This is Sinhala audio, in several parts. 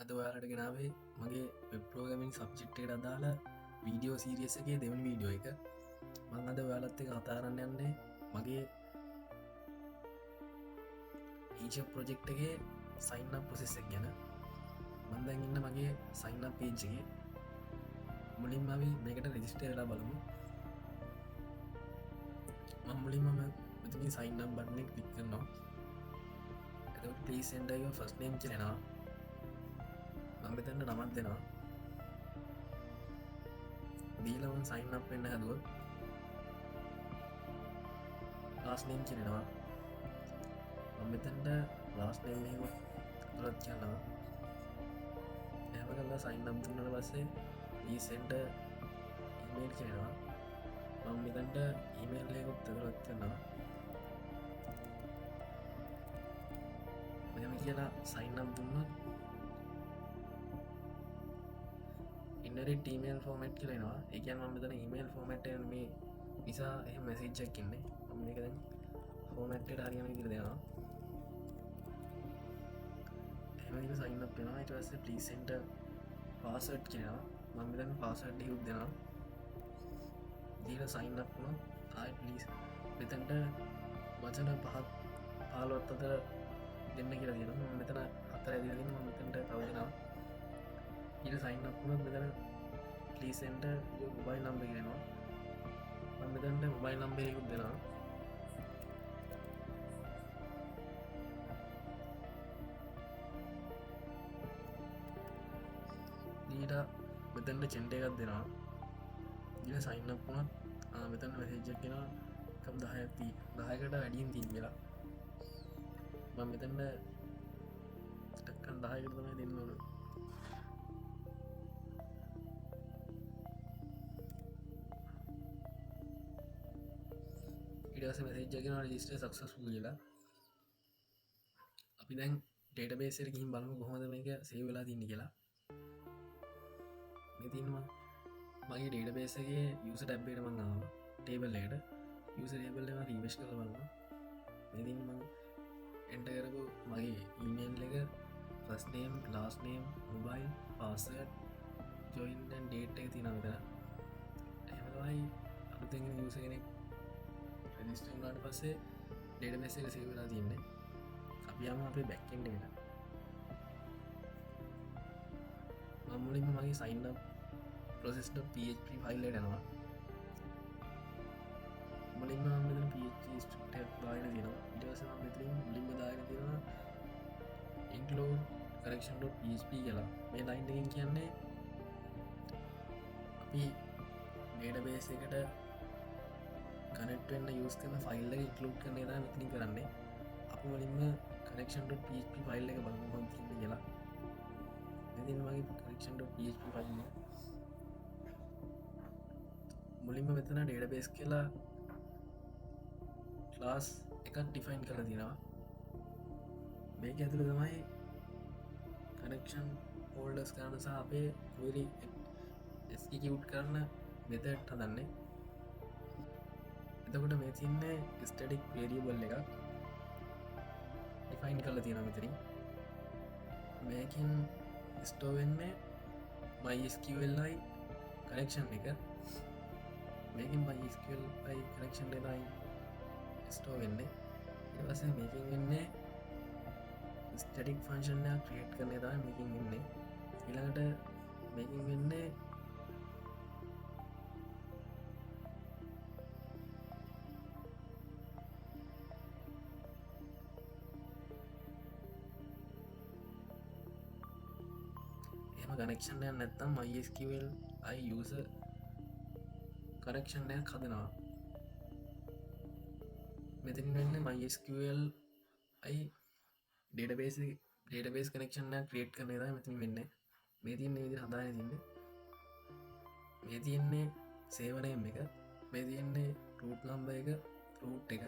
අද ඔයාලට ගෙනාවේ මගේ වෙබ්පරෝගමින් සබ්ජෙක්්ටට අදාළ වීඩියෝ සීරියස එකේ දෙවන වීඩියෝ එක මං අද ඔයාලත් එක කතාරන්න යන්නේ මගේ ඊච ප්‍රොජෙක්් එකගේ සයින්න ප්‍රොසෙස්සක් ගැන මන්දැන් ඉන්න මගේ සයින්න පේජ්ගේ මුලින් මවි මේකට රෙජිස්ටේලා බලමු මුලින් මම මෙතුනි සයින්නම් බට්නෙක් ලික් කරනවා එ පලීසෙන්ඩය ෆස්නේම් කියලෙනවා මංගතන්න නමත් දෙෙනවා දීලවන් සයින්නක් වෙන්න හැදුව ලාස්නේම් කියනවා මමතන්ට ලාස්නේමකුත් තුළත් කියන්නවා ඇම කල්ලා සයින්නම් තුන්නට පස්සේ ඊසෙන්ට ඉමේල් කියනවා මම මෙතන්ට ඊමේල් ලයකුත් තුළත් කියන්නවා මෙම කියලා සයින්නම් දුන්නත් ඉන්නරට ඊමේල් ෆෝමට් කියලෙනවා එකන් ම මෙතන ඊමේල් ෆෝමට් මේ නිසා එහ මැසිච්චක්කින්නේ ම එකද ෆෝමට්ට හරියන ඉදිර දෙනවා එම සයින්න පෙනවා ඉටවස පලිසෙන්ට පාසට් කියනවා මම මෙතන පාසට්ඩි යුත් දෙනවා දීල සයින්නක් වුණ ආයි පලිස් මෙතැන්ට වචන පහත් පාලොත් අතර දෙන්න කියලා තියෙන මෙතන හතර ඇදිලගෙන මෙතැන්ට තවදෙනවා ඉට සයින්නක් වුණත් මෙතන පලිසෙන්ට මොබයි නම්බ කියෙනවා මෙතැන්ට මොබයි නම්බයකුත් දෙෙනවා ඊට මෙතැන්ට චෙන්ට එකත් දෙෙනවා ඉට සයින්නක් වුණත් මෙතැන් වැසේජක් කෙන කම් දහයක්ති දහයකට අඩියෙන් තිී කියලා මෙතැන්ට ටක්කන් දහයකට තමයි දෙන්න ඕන ඉටස මැසේජ්ජගෙන රජිස්ට සක්සස්ු කියලා අපි දැන් ඩේට බේසර ගිහිම් බලමු කොහොමද මේක සේ වෙලා තින්න කියලා මෙතින්වා මගේ ඩේට බේසගේ යුස ටැබ්බේට මංාව ටේබල්ලට යුස ටේබල්ලම රීවශ් කළ බලන්න මෙතින් මං එන්ට කරපු මගේ ඊමේල් එක ෆස්නේම් ලාස්නේම් මොබයිල් පාසට් ජොයින්ටන් ඩේට් එක තින විතර එමයි අලුතෙන් යුස කෙනෙක් රජිස්ටන්ට පස්සේ ඩේට බේස එක සේවෙලා තින්නේ අපි යම අපේ බැක්කෙන්ඩට මමුලින්ම මගේ සයින්න ප්‍රසෙස්ට PHP ෆයිල්ල යනවා මුලින්ම මෙතන PHP ස්ටක් දායන තියෙනවා ඉටවස මෙතරින් මුලින්ම දායන තියෙනවා ඉන්කලෝඩ් කරක්ෂන්.php කියලා මේ ලයින් එකෙන් කියන්නේ අපි ඩේටබේස් එකට කනෙක්ටවෙන්න යස් කරන ෆයිල්ල ඉක්ලෝඩ් කරන ද මෙතනි කරන්නේ අප මුලින්ම කරක්ෂන්.php ෆයිල් එක බලමුහොන් තින්න කියලා මෙතින් වගේ කරක්ෂන්.php ෆයිල්ල මුලින්ම මෙතන ඩේටබේස් කියලා ක්ලාස් එකක් ඩිෆයින් කළ තිනවා මේක ඇතුළ තමයි කනෙක්ෂන් හෝල්ඩස් කරන සහ අපේ කොරි ස්කිකියුට් කරන මෙතට හදන්නේ එතකොට මේ තින්නේ ස්ටඩික් වේරියබල් එකක් ඩිෆයින් කල තියෙන මෙතරින් මේකින් ස්ටෝ වෙන්නේ MySQLයි කනෙක්ෂන් එක මේකින් MySQLයි කනෙක්ෂන් එකයි ස්ටෝ වෙන්නේ ඉවස මේකින් වෙන්නේ ස්ටඩික් ෆංශන්යක් ක්‍රියට් කරන තා මේකින් වෙන්නේ ඉළඟට මේකින් වෙන්නේ කනෙක්ෂන්ය නැත්තම් MySQL අයි යස කරක්ෂන්යක් හදනවා මෙතින් වෙන්න MySQL අයි ඩේටබේස් කනෙක්ෂන්ය ක්‍රියට් කරන ද මෙතින් වෙන්න මේ තියන්නේ විදි හදාන තින්න මේ තියෙන්නේ සේවනයම් එක මේ තියෙන්නේ රූට් නම්බ එක රූට් එක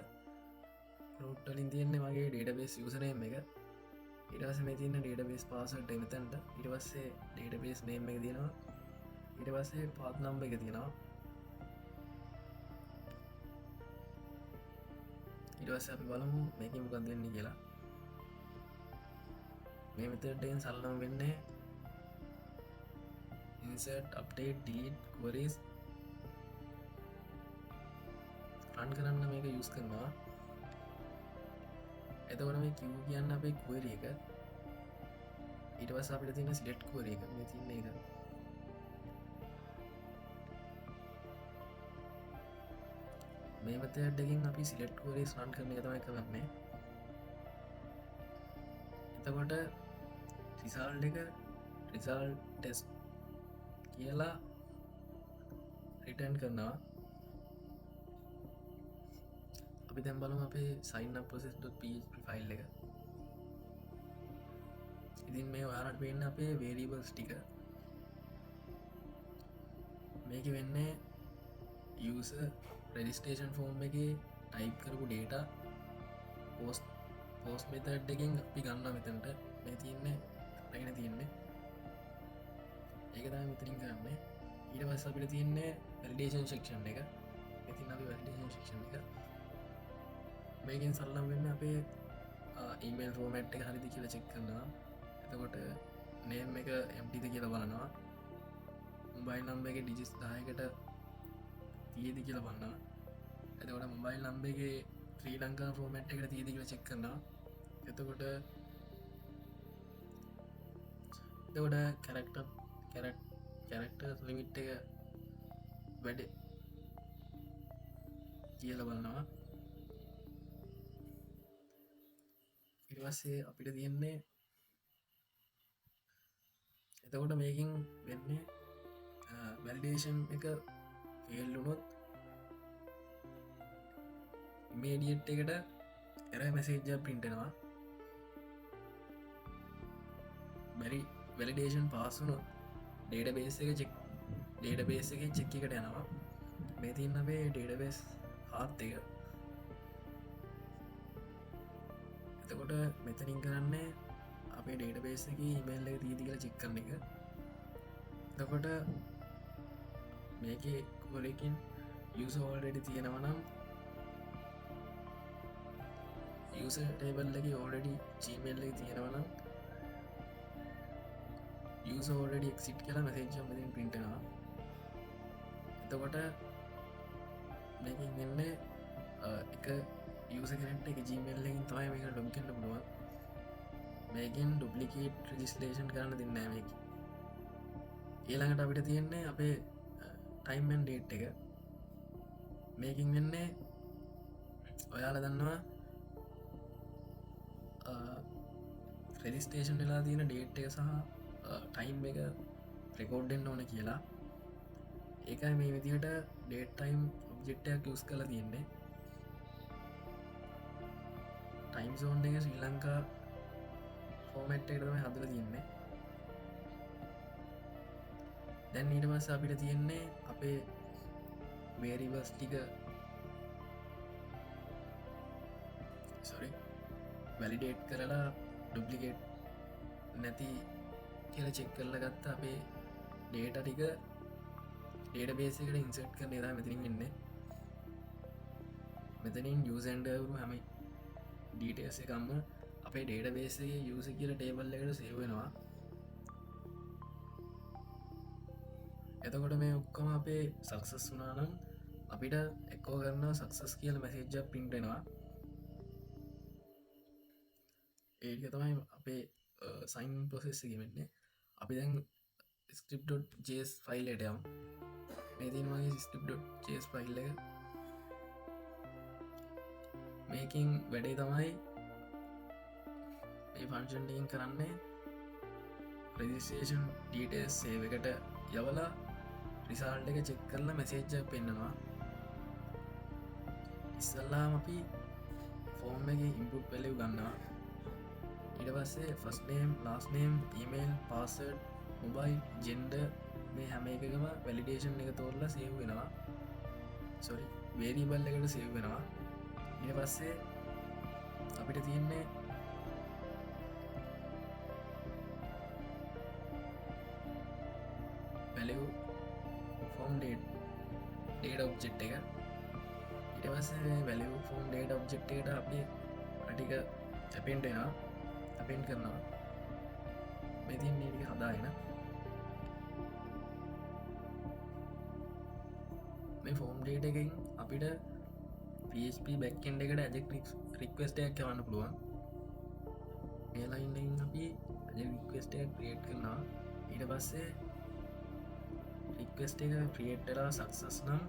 රෝට්ටලින් තියෙන්නේ මගේ ඩේටබේස් යුසනයම් එක ඉටවස මේ තින්න ඩේටබේස් පාසට එමතැන්ට ඉටවස්සේ ඩේටබේස් නේම් එක තියෙනවා ඉටවස්සේ පාත් නම්බ එක තියෙනවා ඉටවස්ස අපි බලමු මේක මොකක් දෙන්නේ කියලා මේ මෙතටෙන් සල්ලම් වෙන්නේ insert update delete queries රන් කරන්න මේක යුස් කරනවා. එතකොට මේ කිව් කියන්න අපේ query එක ඊට පස්සේ අපිට තියෙන select query එක මේ තියෙන එක මේ method එකකින් අපි select queries run කරන එක තමයි කරන්නේ. එතකොට result එක result test කියලා return කරනවා. අපි දැන් බලමු අපේ sign up process.php ෆයිල් එක. ඉතින් මේ ඔයාලට පේන්නේ අපේ variables ටික. මේක වෙන්නේ user registration form එකේ type කරපු data post method එකෙන් අපි ගන්නවා මෙතනට. මේ තියෙන්නේ රැගෙන තියෙන්නේ. ඒක තමයි මෙතනින් කරන්නේ. ඊට පස්සේ අපිට තියෙන්නේ validation section එක. මෙතන අපි validation section එක මේකෙන් සරලව වෙන්නේ අපේ email format එක හරිද කියලා check කරනවා. එතකොට name එක empty ද කියලා බලනවා. mobile number එකේ digits 10කට තියෙද කියලා බලනවා. එතකොට mobile number එකේ ශ්‍රී ලංකා format එකට තියෙද කියලා check කරනවා. එතකොට character limit එක වැඩ කියලා බලනවා. ඊට පස්සේ අපිට තියෙන්නේ එතකොට මේකින් වෙන්නේ validation එක fail වුණොත් immediate එකට error message එකක් print වෙනවා. validation pass වුණොත් database එකේ check එකට යනවා. මේ තියෙන අපේ database path එක. එතකොට මෙතනින් කරන්නේ අපේ database එකේ email එක තියෙද කියලා check කරන එක. එතකොට මේකේ කොලකින් user already තියෙනවා නම් user table එකේ already gmail එකේ තියෙනවා නම් user already exit කියලා message එකක් මෙතනින් print වෙනවා. එතකොට මේකෙන් එන්නේ එක user කෙනෙක්ට එක gmail එකකින් තමයි මේක log කරන්න පුළුවන්. මේකෙන් duplicate registration කරන්න දෙන්නේ නැහැ මේක. ඊළඟට අපිට තියෙන්නේ අපේ time and date එක. මේකින් වෙන්නේ ඔයාලා දන්නවා registration වෙලා තියෙන date එක සහ time එක record වෙන්න ඕන කියලා. ඒකයි මේ විදිහට date time object එකක් use කරලා තියෙන්නේ. time zone එක ශ්‍රී ලංකා format එකට තමයි හදලා තියෙන්නේ. දැන් ඊට පස්සේ අපිට තියෙන්නේ අපේ variables ටික validate කරලා duplicate නැති කියලා check කරලා ගත්ත අපේ data ටික database එකට insert කරන එක තමයි මෙතනින් වෙන්නේ. මෙතනින් user and හැම details එකම අපේ database එකේ user කියලා table එකට save වෙනවා. එතකොට මේ ඔක්කොම අපේ success වුණා නම් අපිට echo කරනවා success කියලා message එකක් print වෙනවා. ඒක තමයි අපේ sign in process එක වෙන්නේ. අපි දැන් script.js file එකට යමු. මේ තියෙන මගේ script.js file එක. මේකෙන් වැඩේ තමයි මේ function එකෙන් කරන්නේ registration details save එකට යවලා result එක check කරලා message එකක් පෙන්නනවා. ඉස්සල්ලාම අපි form එකේ input value ගන්නවා. ඊට පස්සේ first name, last name, email, password, mobile, gender මේ හැම එකකම validation එක තෝරලා save වෙනවා. variable එකට save වෙනවා. ඊට පස්සේ අපිට තියෙන්නේ value form data object එක. ඊට පස්සේ value form data object එකට අපි ටික append වෙනවා. append කරනවා. මේ තියෙන ටික හදාගෙන මේ ෆෝම් ඩේට එකෙන් අපිට PHP බැක්කෙන්ඩ එකට ඇජෙක් රික්වස්ටයක් යවන්න පුළුවන් මේලයින්න අපි රික්වස්ටයක් ක්‍රියට් කරනා ඊට පස්සේ රික්වස්ට එක ක්‍රියට්ටලා සක්සස් නම්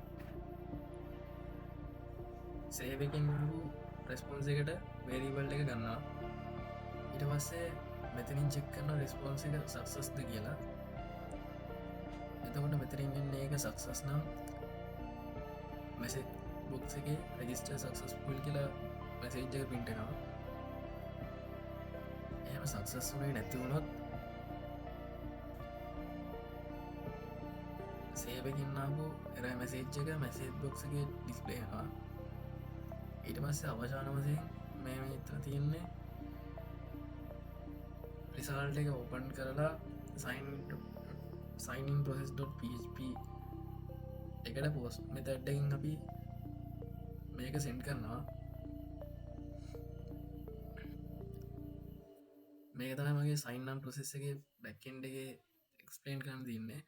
සේවකින් රෙස්පොන්ස එකට වේරිබල්ට එක ගන්නා ඊට පස්සේ මෙතනින් චෙක් කරන රෙස්පොන්ස එක සක්සස්ද කියලා එතකොට මෙතරින්ගන්න ඒක සක්සස් නම් මෙසේ බොක්ස එක රජිස්ට සක්සස්පුල් කියලා මැසේජ්ජක පින්ටෙනවා එහම සක්සස් වනේ නැතිවුණොත් සේවකින්නාපු එර මැසේජ්ජක මැසේජ් බොක්සගේ ඩිස්පලේවා ඊට පස්සේ අවශානවසයෙන් මේ මිත්‍ර තියෙන්නේ රිසාල්ට එක ඕපන් කරලා signin process.php එකට පෝස් මෙතැඩ්ඩකින් අපි මේක සෙන්ඩ් කරනවා මේක තමයි මගේ සයින්නම් ප්‍රසෙස් එක බැක්කෙන්ඩ එක එක්ස්පලේන් කරන්න තින්නේ